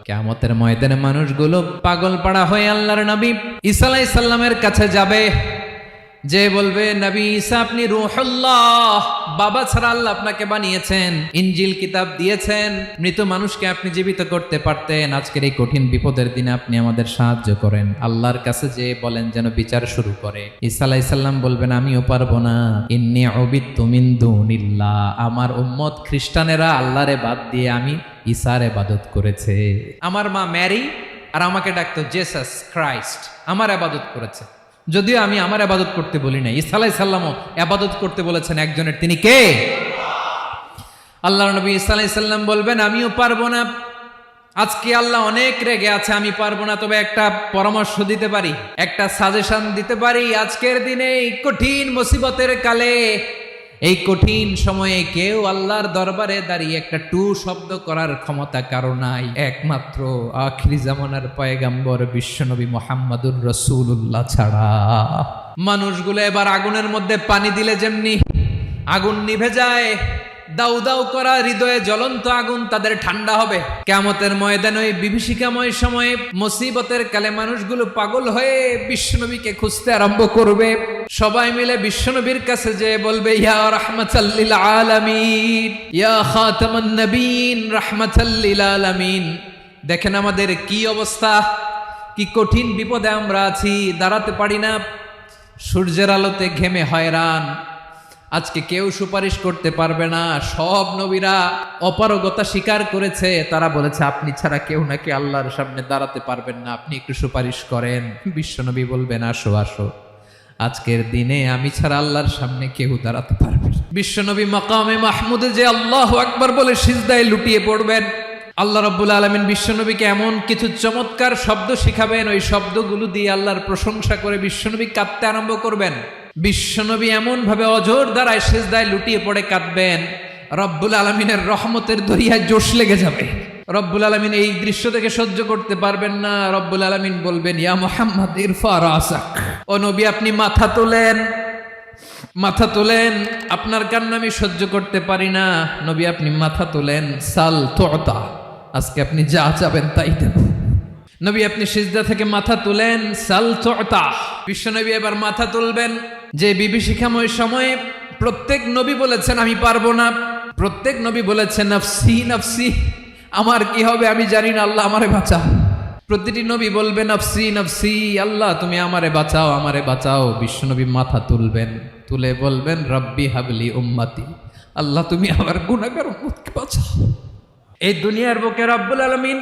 কিয়ামতের ময়দানে মানুষগুলো পাগল পাড়া হয়ে আল্লাহর নবী ঈসা আলাইহিস সালামের কাছে যাবে, যে বলবে নবী ঈসা আপনি রূহুল্লাহ, বাবা ছাড়া আল্লাহ আপনাকে বানিয়েছেন, ইনজিল কিতাব দিয়েছেন, মৃত মানুষকে আপনি জীবিত করতে পারতেন, আজকের এই কঠিন বিপদের দিনে আপনি আমাদের সাহায্য করেন। আল্লাহর কাছে যে বলেন যেন বিচার শুরু করে। ঈসা আলাইহিস সালাম বলবেন আমিও পারবো না, ইন্নী উবিদতু মিন দুনিল্লাহ, আমার উম্মত খ্রিস্টানেরা আল্লাহরে বাদ দিয়ে আমি ঈসার ইবাদত করেছে। আমার মা ম্যারি আর আমাকে ডাকতো জেসাস ক্রাইস্ট, আমার ইবাদত করেছে, যদিও আমি আমার ইবাদত করতে বলি না। ঈসা আলাইহিস সালামও ইবাদত করতে বলেছেন একজনের, তিনি কে? আল্লাহর নবী ঈসা আলাইহিস সালাম বলবেন আমিও পারবো না, আজকে আল্লাহ অনেক রেগে আছে, আমি পারবো না, তবে একটা পরামর্শ দিতে পারি, একটা সাজেশন দিতে পারি। আজকের দিনে এই কঠিন মুসিবতের কালে, এই কঠিন সময়ে কেউ আল্লাহর দরবারে দাঁড়িয়ে একটা টু শব্দ করার ক্ষমতা কারো নাই, একমাত্র আখিরি জামানার পয়গাম্বর বিশ্বনবী মুহাম্মাদুর রাসূলুল্লাহ ছাড়া। মানুষগুলো এবার আগুনের মধ্যে পানি দিলে যেমনি আগুন নিভে যায়, দাউ দাউ করা হৃদয়ে জ্বলন্ত আগুন তাদের ঠান্ডা হবে। কিয়ামতের ময়দানে ওই বিভীষিকাময় সময়ে মুসিবতের কালে মানুষগুলো পাগল হয়ে বিশ্বনবীকে খুঁজতে আরম্ভ করবে। সবাই মিলে বিশ্বনবীর কাছে যে বলবে ইয়া রাহমাতাল লিল আলামিন, ইয়া খাতামান নবীন, রাহমাতাল লিল আলামিন। দেখেন আমাদের কি অবস্থা, কি কঠিন বিপদে আমরা আছি, দাঁড়াতে পারি না, সূর্যের আলোতে ঘেমে হয়রান, আজকে কেউ সুপারিশ করতে পারবে না। সব নবীরা অপারগতা স্বীকার করেছে, তারা বলেছে আপনি ছাড়া কেউ নাকি আল্লাহর সামনে দাঁড়াতে পারবেন না, আপনি একটু সুপারিশ করেন। বিশ্বনবী বলবেন আসো আসো, আজকের দিনে আমি ছাড়া আল্লাহর সামনে কেউ দাঁড়াতে পারবে না। বিশ্বনবী মাকামে মাহমুদে যে আল্লাহু আকবার বলে সিজদায় লুটিয়ে পড়বেন, আল্লাহ রাব্বুল আলামিন বিশ্বনবীকে এমন কিছু চমৎকার শব্দ শিখাবেন, ওই শব্দগুলো দিয়ে আল্লাহর প্রশংসা করে বিশ্বনবী কাঁদতে আরম্ভ করবেন। বিশ্বনবী এমন ভাবে অজর দ্বারায় সিজদায় লুটিয়ে পড়ে কাঁদবেন, রব্বুল আলামিনের রহমতের দরিয়ায় জোশ লেগে যাবে। রব্বুল আলামিন এই দৃশ্য থেকে সহ্য করতে পারবেন না। রব্বুল আলামিন বলবেন ইয়া মুহাম্মদ ইরফা রাসাক, ও নবী আপনি মাথা তোলেন, মাথা তোলেন, আপনার কান্না আমি সহ্য করতে পারি না, নবী আপনি মাথা তোলেন, সাল তুতা, আজকে আপনি যা চাবেন তাই দেব। নবী আপনি সিজদা থেকে মাথা তুলেন, সাল তুতা। বিশ্বনবী এবার মাথা তুলবেন। যে বিভীষিকাময় সময়ে প্রত্যেক নবী বলেছেন আমি পারবো না, প্রত্যেক নবী বলেছেন নফসি নফসি, আমার কি হবে আমি জানি না, আল্লাহ আমারে বাঁচাও। প্রতিটি নবী বলবেন নফসি নফসি, আল্লাহ তুমি আমারে বাঁচাও, আমারে বাঁচাও। বিশ্বনবী মাথা তুলবেন, তুলে বলবেন রব্বি হাবলি উম্মতি, আল্লাহ তুমি আমার গুনাহগার উম্মতকে বাঁচাও। এই দুনিয়ার বুকে রব্বুল আলামিন